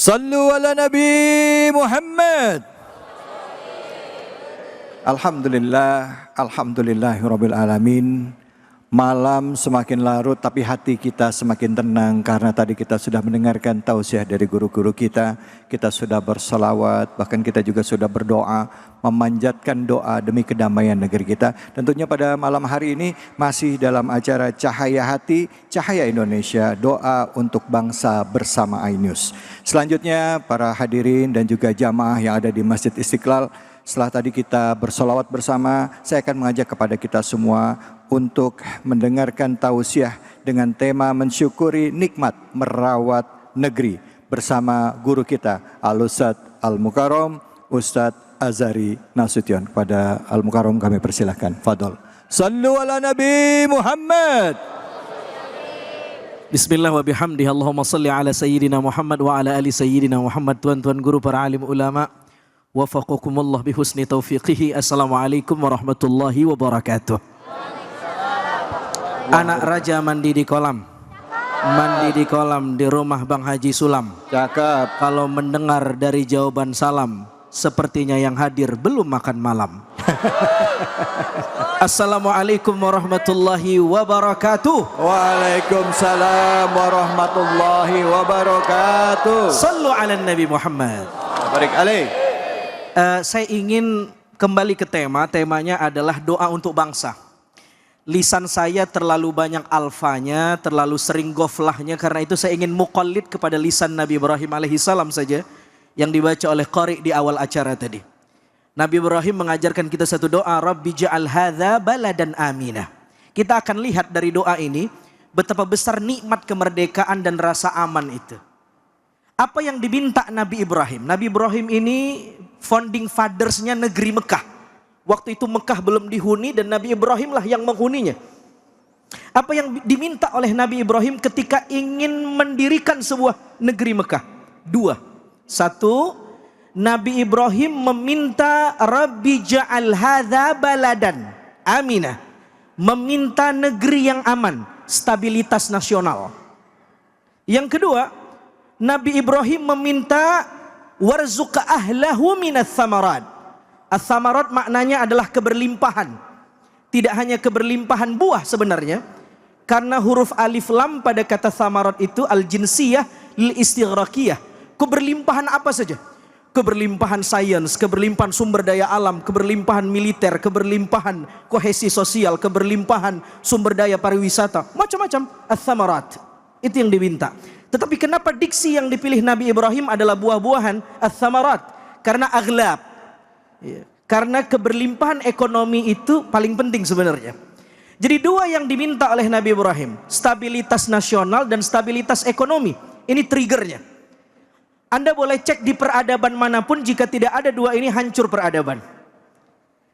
Sallu ala Nabi Muhammad. Alhamdulillah, alhamdulillahirabbil alamin. Malam semakin larut tapi hati kita semakin tenang karena tadi kita sudah mendengarkan tausiah dari guru-guru kita. Kita sudah berselawat, bahkan kita juga sudah berdoa, memanjatkan doa demi kedamaian negeri kita. Tentunya pada malam hari ini masih dalam acara Cahaya Hati, Cahaya Indonesia, doa untuk bangsa bersama iNews. Selanjutnya para hadirin dan juga jamaah yang ada di Masjid Istiqlal, setelah tadi kita bersolawat bersama, saya akan mengajak kepada kita semua untuk mendengarkan tausiah dengan tema mensyukuri nikmat merawat negeri bersama guru kita Al-Ustadz Al-Mukarram, Ustadz Azhari Nasution. Kepada Al-Mukarram kami persilahkan. Fadol. Sallu ala Nabi Muhammad. Bismillah wa bihamdihi Allahumma salli ala Sayyidina Muhammad wa ala ali Sayyidina Muhammad. Tuan-tuan guru, para alim ulama, wafaqakumullah bihusni taufiqihi. Assalamualaikum warahmatullahi wabarakatuh. Anak raja mandi di kolam. Mandi di kolam di rumah Bang Haji Sulam. Cakep. Kalau mendengar dari jawaban salam, sepertinya yang hadir belum makan malam. Assalamualaikum warahmatullahi wabarakatuh. Waalaikumsalam warahmatullahi wabarakatuh. Sallu ala Nabi Muhammad. Barik alaih. Saya ingin kembali ke temanya adalah doa untuk bangsa. Lisan saya terlalu banyak alfanya, terlalu sering goflahnya, karena itu saya ingin muqallid kepada lisan Nabi Ibrahim alaihissalam saja yang dibaca oleh qari di awal acara tadi. Nabi Ibrahim mengajarkan kita satu doa, Rabbi ja'al hadza baladan aminah. Kita akan lihat dari doa ini betapa besar nikmat kemerdekaan dan rasa aman itu. Apa yang diminta Nabi Ibrahim? Nabi Ibrahim ini founding fathers-nya negeri Mekah. Waktu itu Mekah belum dihuni dan Nabi Ibrahim lah yang menghuninya. Apa yang diminta oleh Nabi Ibrahim ketika ingin mendirikan sebuah negeri Mekah? Dua. Satu, Nabi Ibrahim meminta Rabbi ja'al hadza baladan aminah. Meminta negeri yang aman, stabilitas nasional. Yang kedua, Nabi Ibrahim meminta warzuq ahlahu minas samarat. As-samarat maknanya adalah keberlimpahan. Tidak hanya keberlimpahan buah sebenarnya. Karena huruf alif lam pada kata samarat itu al-jinsiyah lil-istighraqiyah. Keberlimpahan apa saja? Keberlimpahan sains, keberlimpahan sumber daya alam, keberlimpahan militer, keberlimpahan kohesi sosial, keberlimpahan sumber daya pariwisata. Macam-macam. As-samarat. Itu yang diminta. Tetapi kenapa diksi yang dipilih Nabi Ibrahim adalah buah-buahan? As-samarat. Karena aghlab. Ya. Karena keberlimpahan ekonomi itu paling penting sebenarnya. Jadi dua yang diminta oleh Nabi Ibrahim, stabilitas nasional dan stabilitas ekonomi. Ini triggernya. Anda boleh cek di peradaban manapun, jika tidak ada dua ini hancur peradaban.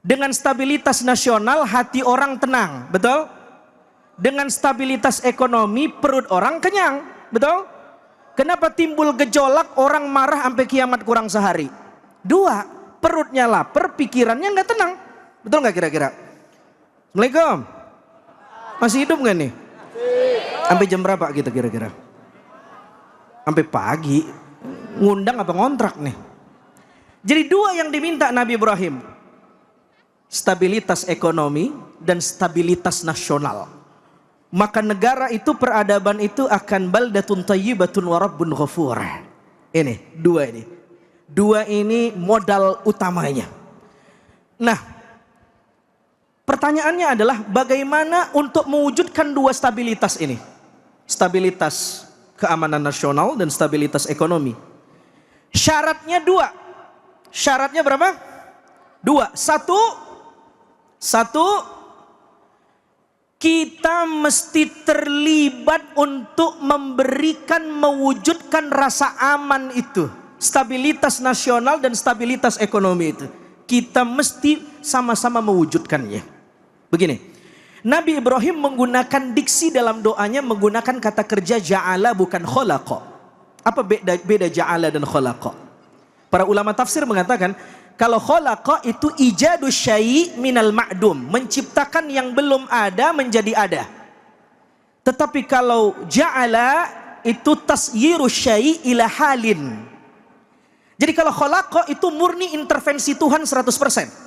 Dengan stabilitas nasional hati orang tenang, betul? Dengan stabilitas ekonomi perut orang kenyang, betul? Kenapa timbul gejolak orang marah sampai kiamat kurang sehari? Dua. Perutnya lapar, pikirannya nggak tenang. Betul nggak kira-kira? Assalamualaikum. Masih hidup nggak nih? Sampai jam berapa kita kira-kira? Sampai pagi. Ngundang apa ngontrak nih? Jadi dua yang diminta Nabi Ibrahim. Stabilitas ekonomi dan stabilitas nasional. Maka negara itu, peradaban itu akan baldatun thayyibatun wa rabbun ghafur. Ini, dua ini. Dua ini modal utamanya. Nah, pertanyaannya adalah bagaimana untuk mewujudkan dua stabilitas ini? Stabilitas keamanan nasional dan stabilitas ekonomi. Syaratnya dua. Syaratnya berapa? Dua. Satu, kita mesti terlibat untuk memberikan, mewujudkan rasa aman itu. Stabilitas nasional dan stabilitas ekonomi itu. Kita mesti sama-sama mewujudkannya. Begini, Nabi Ibrahim menggunakan diksi dalam doanya menggunakan kata kerja ja'ala bukan khalaqa. Apa beda ja'ala dan khalaqa? Para ulama tafsir mengatakan, kalau khalaqa itu ijadu syai' minal ma'dum, menciptakan yang belum ada menjadi ada. Tetapi kalau ja'ala itu tasyiru syai' ila halin, Jadi kalau khalaqa itu murni intervensi Tuhan 100%.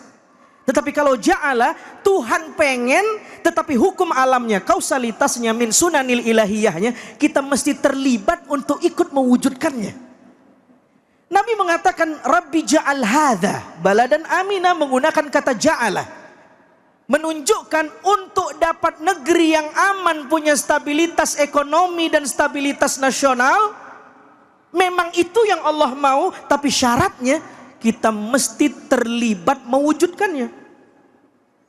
Tetapi kalau ja'ala, Tuhan pengen, tetapi hukum alamnya, kausalitasnya, min sunanil ilahiyahnya, kita mesti terlibat untuk ikut mewujudkannya. Nabi mengatakan, Rabbi ja'al hadha baladan amina, menggunakan kata ja'ala. Menunjukkan untuk dapat negeri yang aman, punya stabilitas ekonomi dan stabilitas nasional, memang itu yang Allah mau, tapi syaratnya kita mesti terlibat mewujudkannya.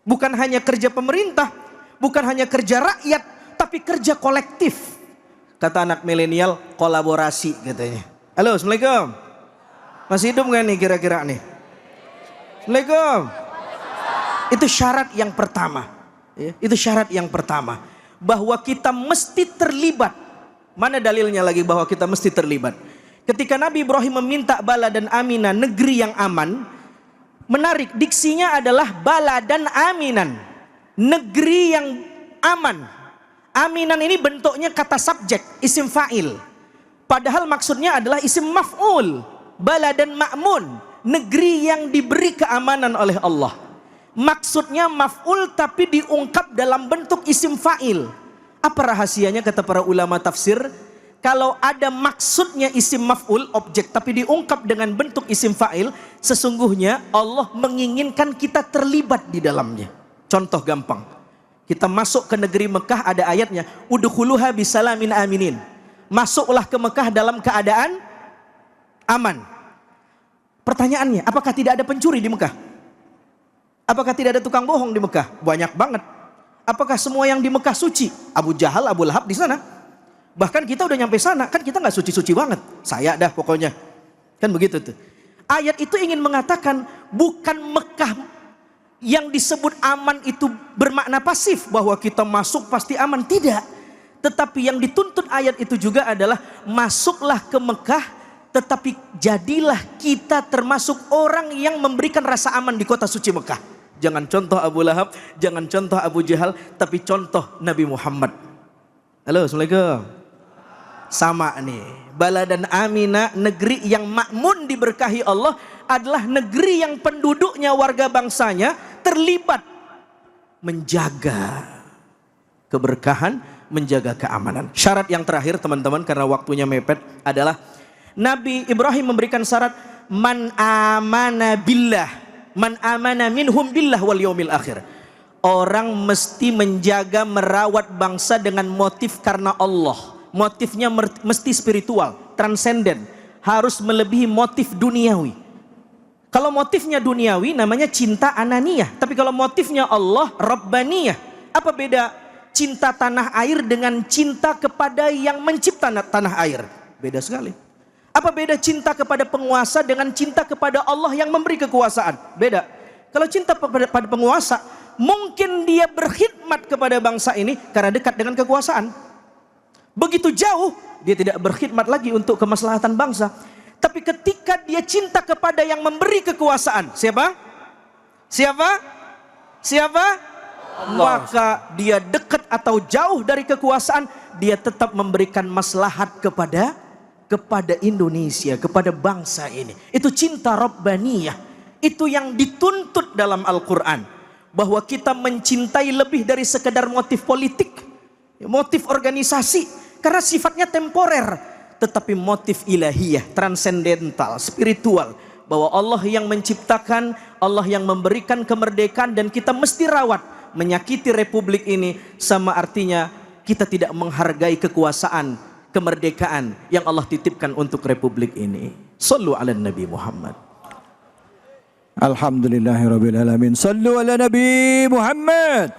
Bukan hanya kerja pemerintah, bukan hanya kerja rakyat, tapi kerja kolektif. Kata anak milenial, kolaborasi katanya. Halo, Assalamualaikum. Masih hidup gak nih kira-kira nih? Assalamualaikum. Itu syarat yang pertama. Itu syarat yang pertama. Bahwa kita mesti terlibat. Mana dalilnya lagi bahwa kita mesti terlibat? Ketika Nabi Ibrahim meminta baladan aminan, negeri yang aman, menarik, diksinya adalah baladan aminan, negeri yang aman. Aminan ini bentuknya kata subjek, isim fa'il. Padahal maksudnya adalah isim maf'ul. Baladan ma'mun, negeri yang diberi keamanan oleh Allah. Maksudnya maf'ul tapi diungkap dalam bentuk isim fa'il. Apa rahasianya kata para ulama tafsir? Kalau ada maksudnya isim maf'ul, objek, tapi diungkap dengan bentuk isim fa'il, sesungguhnya Allah menginginkan kita terlibat di dalamnya. Contoh gampang. Kita masuk ke negeri Mekah, ada ayatnya, udkhuluha bisalamin aminin. Masuklah ke Mekah dalam keadaan aman. Pertanyaannya, apakah tidak ada pencuri di Mekah? Apakah tidak ada tukang bohong di Mekah? Banyak banget. Apakah semua yang di Mekah suci? Abu Jahal, Abu Lahab di sana. Bahkan kita udah nyampe sana, kan kita nggak suci-suci banget. Saya dah pokoknya. Kan begitu tuh. Ayat itu ingin mengatakan bukan Mekah yang disebut aman itu bermakna pasif, bahwa kita masuk pasti aman. Tidak. Tetapi yang dituntut ayat itu juga adalah masuklah ke Mekah, tetapi jadilah kita termasuk orang yang memberikan rasa aman di kota suci Mekah. Jangan contoh Abu Lahab, jangan contoh Abu Jahal, tapi contoh Nabi Muhammad. Halo, Assalamualaikum. Sama nih, baladan amina, negeri yang makmun diberkahi Allah, adalah negeri yang penduduknya, warga bangsanya terlibat menjaga keberkahan, menjaga keamanan. Syarat yang terakhir teman-teman, karena waktunya mepet, adalah Nabi Ibrahim memberikan syarat man amana billah, man amana minhum billah wal yaumil akhir. Orang mesti menjaga, merawat bangsa dengan motif karena Allah. Motifnya mesti spiritual, transenden, harus melebihi motif duniawi. Kalau motifnya duniawi namanya cinta ananiyah, tapi kalau motifnya Allah, rabbaniyah. Apa beda cinta tanah air dengan cinta kepada yang mencipta tanah air? Beda sekali. Apa beda cinta kepada penguasa dengan cinta kepada Allah yang memberi kekuasaan? Beda. Kalau cinta pada penguasa, mungkin dia berkhidmat kepada bangsa ini karena dekat dengan kekuasaan. Begitu jauh, dia tidak berkhidmat lagi untuk kemaslahatan bangsa. Tapi ketika dia cinta kepada yang memberi kekuasaan, siapa? Siapa? Siapa? Allah. Maka dia dekat atau jauh dari kekuasaan, dia tetap memberikan maslahat kepada Indonesia, kepada bangsa ini. Itu cinta Rabbaniyah. Itu yang dituntut dalam Al-Quran. Bahwa kita mencintai lebih dari sekedar motif politik, motif organisasi. Karena sifatnya temporer, tetapi motif ilahiyah, transendental, spiritual. Bahwa Allah yang menciptakan, Allah yang memberikan kemerdekaan, dan kita mesti rawat. Menyakiti republik ini sama artinya kita tidak menghargai kekuasaan, kemerdekaan yang Allah titipkan untuk republik ini. Sallu ala Nabi Muhammad. Alhamdulillahirabbil alamin. Sallu ala Nabi Muhammad.